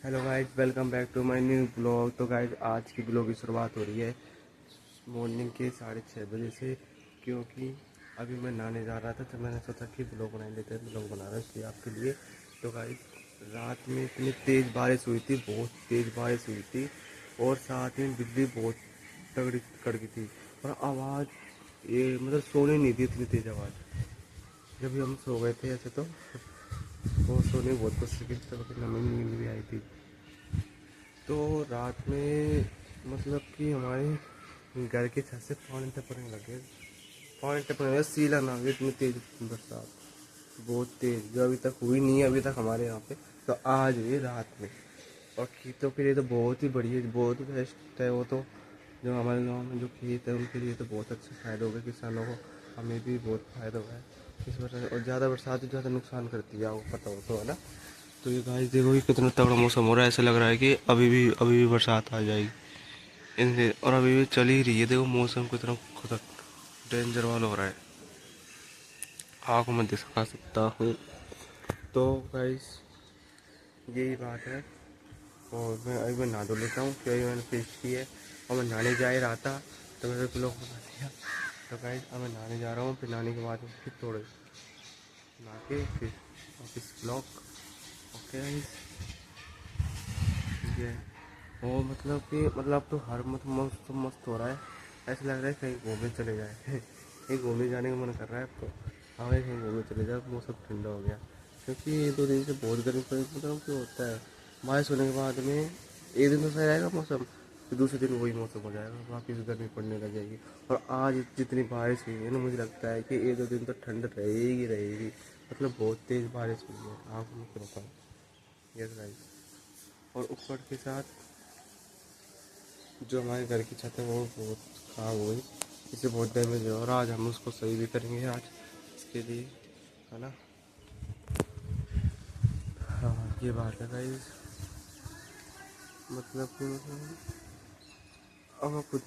Hello guys, welcome back to my new blog. तो guys आज की ब्लॉग की शुरुआत हो रही है मॉर्निंग के 6:30 बजे से, क्योंकि अभी मैं नहाने जा रहा था तो मैंने सोचा कि ब्लॉग बना लेते हैं। ब्लॉग बना रहा हूँ इसलिए आपके लिए। तो गाइज रात में इतनी तेज़ बारिश हुई थी, बहुत तेज़ बारिश हुई थी, और साथ में बिजली बहुत तगड़ी कड़की थी, और आवाज़ ये मतलब सोने नहीं दी इतनी तेज़ आवाज़। जब भी हम सो गए थे ऐसे तो वो सोने बहुत कोशिश की, तब हमें नींद भी आई थी। तो रात में मतलब कि हमारे घर के छत से पानी टपकने लगे, पानी टपकने लगे, सीला ना हो, इतनी तेज बरसात, बहुत तेज, जो अभी तक हुई नहीं है अभी तक हमारे यहाँ पे। तो आज हुई रात में। और खेतों के लिए तो बहुत ही बढ़िया, बहुत ही बेस्ट है वो तो। जो हमारे गांव में जो खेत है उनके लिए तो बहुत अच्छा फ़ायदा होगा किसानों को, हमें भी बहुत फ़ायदा हुआ है इस बरसात। और ज़्यादा बरसात ज़्यादा नुकसान करती है, आपको पता हो तो, है ना। तो ये गाइस देखो, ये कितना तगड़ा मौसम हो रहा है, ऐसा लग रहा है कि अभी भी बरसात आ जाएगी इनसे, और अभी भी चल ही रही है। देखो मौसम कितना खुद डेंजर वाला हो रहा है, आँखों में दिखा सकता हूँ। तो गाइस यही बात है। और मैं नहा धो लेता हूँ क्योंकि मैंने पेश की है, और मैं नहाने जा ही रहा था तो मेरे को लोग बता दिया। तो गाइस अब मैं नहाने जा रहा हूँ, फिर नहाने के बाद फिर थोड़े नहा के फिर ऑफिस ब्लॉक। ओके गाइस, ये वो मतलब कि मतलब तो हर मस्त मस्त हो रहा है, ऐसा लग रहा है कहीं घूमने चले जाए कहीं घूमने जाने का मन कर रहा है अब तो। हाँ भाई, कहीं घूमने चले जाए, मौसम ठंडा हो गया, क्योंकि 2 दिन से बहुत गर्मी पड़ी। मतलब क्यों होता है, बारिश होने के बाद में एक दिन तो सही रहेगा मौसम, फिर दूसरे दिन वही मौसम हो जाएगा, वापस गर्मी पड़ने लग जाएगी। और आज जितनी बारिश हुई है ना, मुझे लगता है कि 1-2 दिन तो ठंड रहेगी रहेगी। मतलब बहुत तेज़ बारिश हुई है, आँख में रोका है। Yes guys. और ऊपर के साथ जो हमारे घर की छत है वो बहुत खराब हो गई, इसे बहुत डैमेज है, और आज हम उसको सही भी करेंगे आज इसके लिए, है ना। हाँ ये बात है गाइस। मतलब कि अब मैं खुद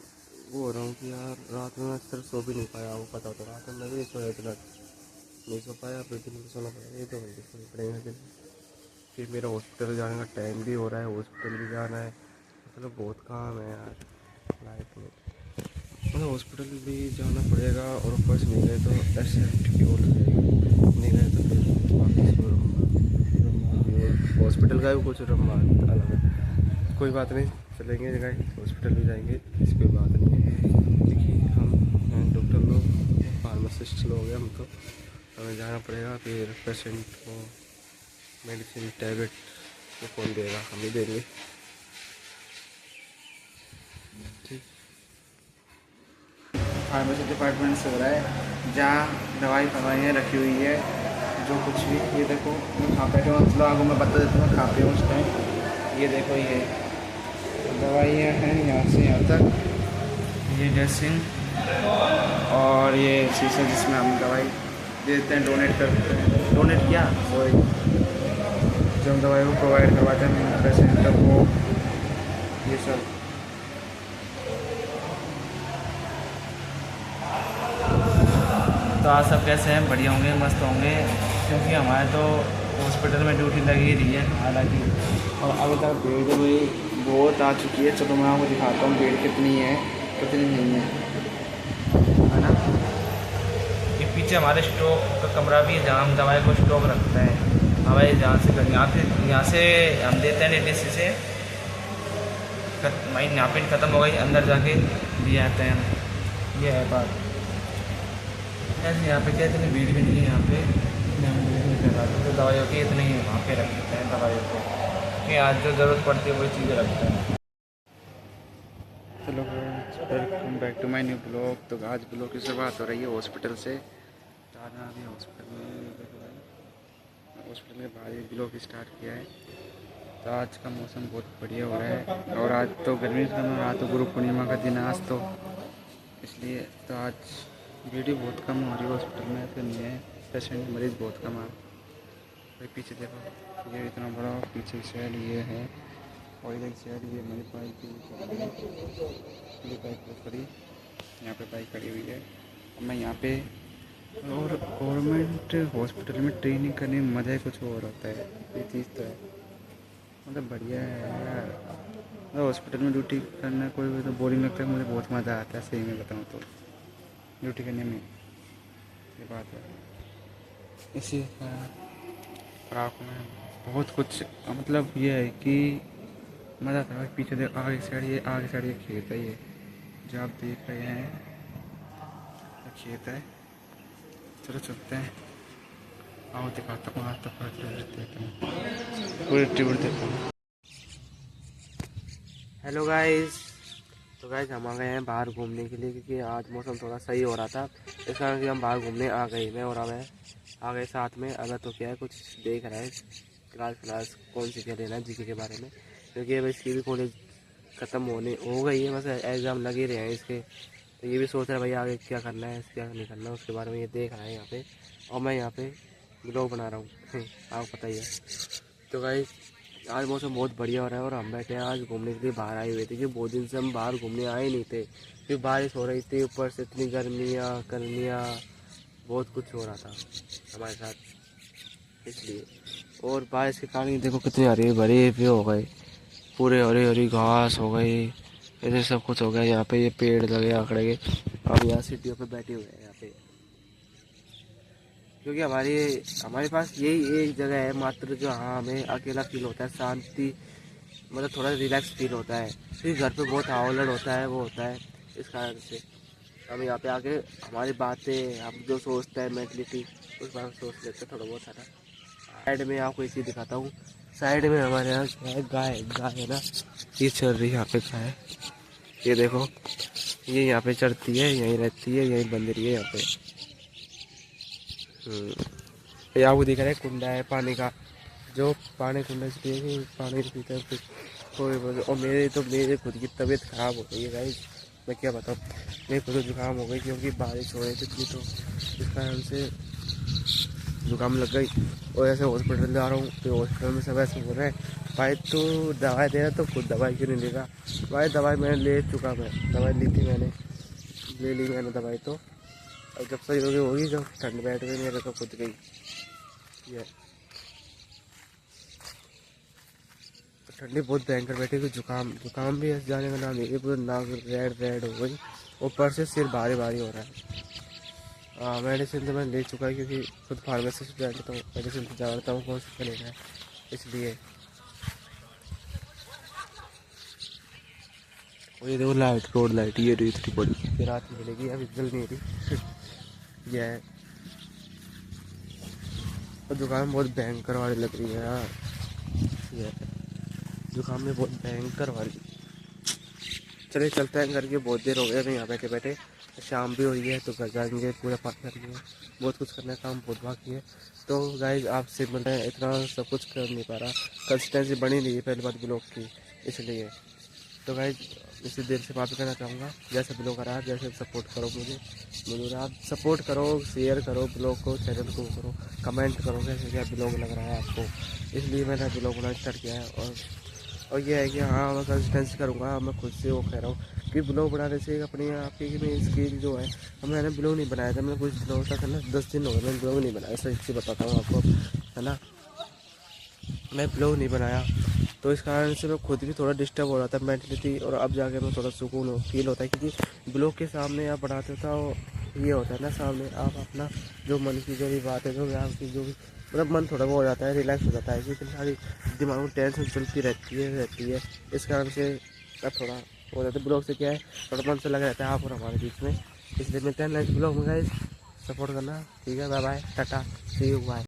वो हो रहा हूँ कि यार रात में मैं सिर्फ सो भी नहीं पाया, वो पता होता रात में मैं भी नहीं सोया इतना, नहीं सो पाया, फिर दिन में सोना पड़ा, ये 2 घंटे सोना पड़ेगा दिन में। फिर मेरा हॉस्पिटल जाने का टाइम भी हो रहा है, हॉस्पिटल भी जाना है, मतलब बहुत काम है यार लाइफ में। मतलब हॉस्पिटल भी जाना पड़ेगा, और ऊपर से नहीं गए तो एसेंट की ओर लग जाएगी, नहीं गए तो फिर वापस हॉस्पिटल का भी कुछ रम्मान अलग है। कोई बात नहीं, चलेंगे जगह हॉस्पिटल भी जाएंगे, ऐसी कोई बात नहीं है, क्योंकि हम डॉक्टर लोग, फार्मासिस्ट लोग हैं हम तो, हमें जाना पड़ेगा। फिर पेशेंट को मेडिसिन टैबलेट तो कौन देगा, हम ही देंगे। ठीक। फार्मेसी डिपार्टमेंट से हो रहा है, जहाँ दवाई फवाइयाँ रखी हुई है, जो कुछ भी। ये देखो मैं कहाँ बैठे हूँ, चलो आपको मैं बता देता हूँ कहाँ पे हूँ उस टाइम। ये देखो, ये दवाइयाँ हैं यहाँ से यहाँ तक, ये ड्रेसिंग, और ये शीशा जिसमें हम दवाई देते हैं, डोनेट करते हैं, डोनेट क्या वो जो हम दवाई को प्रोवाइड करवाते हैं पेशेंट तक, वो ये सब। तो आप सब कैसे हैं? बढ़िया होंगे, मस्त होंगे, क्योंकि हमारे तो हॉस्पिटल में ड्यूटी लगी रही है हालांकि। और अभी तक भीड़ तो भाई बहुत आ चुकी है। चलो मैं आपको दिखाता हूँ भीड़ कितनी है कितनी नहीं है ना। ये पीछे हमारे स्टॉक का कमरा भी है, जहाँ हम दवाई को स्टॉक रखते हैं। हमारे यहाँ से हम देते हैं डीटीसी से, वहीं नापिन ख़त्म हो गई, अंदर जाके दिए आते हैं हम। ये है बात। ऐसे यहाँ पे क्या इतनी भीड़ भी नहीं है यहाँ पे, तो दवाइयों की इतनी वहाँ पे रख देते हैं दवाइयों को, कि आज जो ज़रूरत पड़ती है वही चीज़ें रखते हैं। चलो welcome back to my new blog. तो आज ब्लॉग की शुरुआत हो रही है हॉस्पिटल से। जाना अभी हॉस्पिटल में, हॉस्पिटल के बाहर ब्लॉग स्टार्ट किया है। तो आज का मौसम बहुत बढ़िया हो रहा है, और आज तो गर्मी का समय, आज तो गुरु पूर्णिमा का दिन है आज तो, इसलिए तो आज भीड़ बहुत कम हो रही है हॉस्पिटल में, ऐसे नहीं है, पेशेंट मरीज़ बहुत कम है। भाई पीछे देखो, ये इतना बड़ा पीछे शेड ये है, और इधर शेड ये मेरी बाइक की, ये बाइक बहुत खड़ी, यहाँ पे बाइक खड़ी हुई है। और मैं यहाँ पे, और गवर्नमेंट हॉस्पिटल में ट्रेनिंग करने में मज़ा ही कुछ और होता है, ये चीज़ तो है। मतलब बढ़िया है यार। मतलब हॉस्पिटल में ड्यूटी करना कोई तो बोरिंग लगता है, मुझे बहुत मज़ा आता है सही में बताऊँ तो ड्यूटी करने में। ये बात है इसी फ्राक में बहुत कुछ मतलब ये है कि मज़ा आता है। पीछे देख आगे साइड ये खेत है, ये जो आप देख रहे हैं ये खेत है। चलो चलते हैं, आओ दिखाता हूँ आज तक देता हूँ पूरी ट्रिप देता हूँ। हेलो गाइस, तो गाइस हम आ गए हैं बाहर घूमने के लिए क्योंकि आज मौसम थोड़ा सही हो रहा था, इस कारण से हम बाहर घूमने आ गए। मैं और मैं आ गए साथ में। अगर तो क्या है कुछ देख रहा है क्लास कौन सी क्या लेना है जीके के बारे में, क्योंकि अब इसकी भी कॉलेज ख़त्म हो गई है, बस एग्ज़ाम लगे रहे हैं इसके। तो ये भी सोच रहा है भाई आगे क्या करना है, क्या नहीं करना है, उसके बारे में ये देख रहा है यहाँ पे। और मैं यहाँ पे ब्लॉग बना रहा हूँ आपको पता ही है। तो गाइस आज मौसम बहुत बढ़िया हो रहा है और हम बैठे हैं आज घूमने के लिए बाहर आए हुए थे, क्योंकि बहुत दिन से हम बाहर घूमने आए नहीं थे, क्योंकि बारिश हो रही थी, ऊपर से इतनी गर्मियाँ बहुत कुछ हो रहा था हमारे साथ, इसलिए। और बारिश के कारण देखो कितने हरे भरे पे हो गए, पूरे हरी हरी घास हो गई, ऐसे सब कुछ हो गया। यहाँ पे ये पेड़ लगे आकड़े के, अब यहाँ सीढ़ियों पे बैठे हुए हैं यहाँ पे, क्योंकि हमारे पास यही एक जगह है मात्र जो हाँ हमें अकेला फील होता है, शांति मतलब थोड़ा रिलैक्स फील होता है, क्योंकि घर पे बहुत हावलड़ होता है, वो होता है। इस कारण से हम यहाँ पे आके हमारी बातें, हम जो सोचते हैं मेंटलिटी उस बारे में सोच लेते हैं थोड़ा बहुत सारा। साइड में आपको एक चीज़ दिखाता हूँ, साइड में हमारे यहाँ क्या है, गाय है ना, ये चल रही है यहाँ पे गाय। ये देखो ये यहाँ पे चढ़ती है, यहीं रहती है, यहीं बंद रही है यहाँ पे। ये आपको दिख रहा है कुंडा है पानी का, जो पानी कुंडा से पिए कि पानी पीते हैं कुछ थोड़ी बहुत। और मेरे खुद की तबीयत ख़राब हो गई है गाइस, मैं क्या बताऊँ, मेरे खुद जुकाम हो गई क्योंकि बारिश हो रही थी इतनी, तो इस कारण से जुकाम लग गई। और ऐसे हॉस्पिटल जा रहा हूँ तो हॉस्पिटल में सब ऐसे बोल रहे हैं भाई तू दवाई दे रहा तो खुद दवाई क्यों नहीं लेगा। भाई दवाई मैंने ले चुका, मैं दवाई ली थी, मैंने ले ली मैंने दवाई। तो अब जब सही होगी जब ठंड बैठ गई मेरे तो खुद गई ये ठंडी बहुत भयंकर बैठी थी, जुकाम भी ऐसे जाने का नाम नहीं, पूरा नाक रेड हो गई, ऊपर से सिर भारी भारी हो रहा है। मेडिसिन तो मैं ले चुका है क्योंकि खुद फार्मेसी से जाता हूँ, मेडिसिन तो जानता हूँ कौन सा लेना है, इसलिए। और ये देखो लाइट, रोड लाइट ये रही इतनी बड़ी, ये रात में मिलेगी, अभी जल नहीं रही ये है। और जुकाम बहुत भयंकर वाली लग रही है यार, ये जुकाम में बहुत भयंकर वाली। चलिए चलते हैं घर के, बहुत देर हो गया मैं यहाँ बैठे बैठे, शाम भी हो रही है तो घर जाएंगे, पूजा पाठ करेंगे, बहुत कुछ करना है, काम बहुत बाकी है। तो गाइस आपसे मिल रहे हैं, इतना सब कुछ कर नहीं पा रहा, कंसिस्टेंसी बनी नहीं है पहली बात ब्लॉग की, इसलिए। तो गाइस इसी देर से माफ़ी करना चाहूँगा, जैसे ब्लॉग आ रहा है जैसे सपोर्ट करो मुझे आप सपोर्ट करो, शेयर करो ब्लॉग को, चैनल को करो, कमेंट करो कैसे क्या ब्लॉग लग रहा है आपको, इसलिए मैंने ब्लॉग बनाना स्टार्ट किया है। और ये है कि हाँ मैं कंसिस्टेंसी करूँगा, मैं खुद से वो कह रहा हूँ कि ब्लॉग बनाने से अपनी आपकी में स्किल जो है, मैंने ब्लॉग नहीं बनाया था, मैंने कुछ दिनों तक है ना 10 दिन हो गए मैंने ब्लॉग नहीं बनाया, सच्ची बताता हूँ आपको है ना, मैं ब्लॉग नहीं बनाया। तो इस कारण से मैं खुद भी थोड़ा डिस्टर्ब हो रहा था मेंटलिटी, और अब जाके मैं थोड़ा सुकून फील होता है, क्योंकि ब्लॉग के सामने आप बनाते था ये होता है ना, सामने आप अपना जो मन की जो भी बात है, जो भी आपकी जो भी मतलब मन थोड़ा वो हो जाता है, रिलैक्स हो जाता है, क्योंकि सारी दिमाग में टेंशन चलती रहती है। इस कारण से अब थोड़ा हो जाता है, ब्लॉग से क्या है थोड़ा मन से लगा रहता है आप और हमारे बीच में, इसलिए मिलते हैं नेक्स्ट ब्लॉग में गाइस, सपोर्ट करना, ठीक है, बाय बाय, टाटा, सी यू, बाय।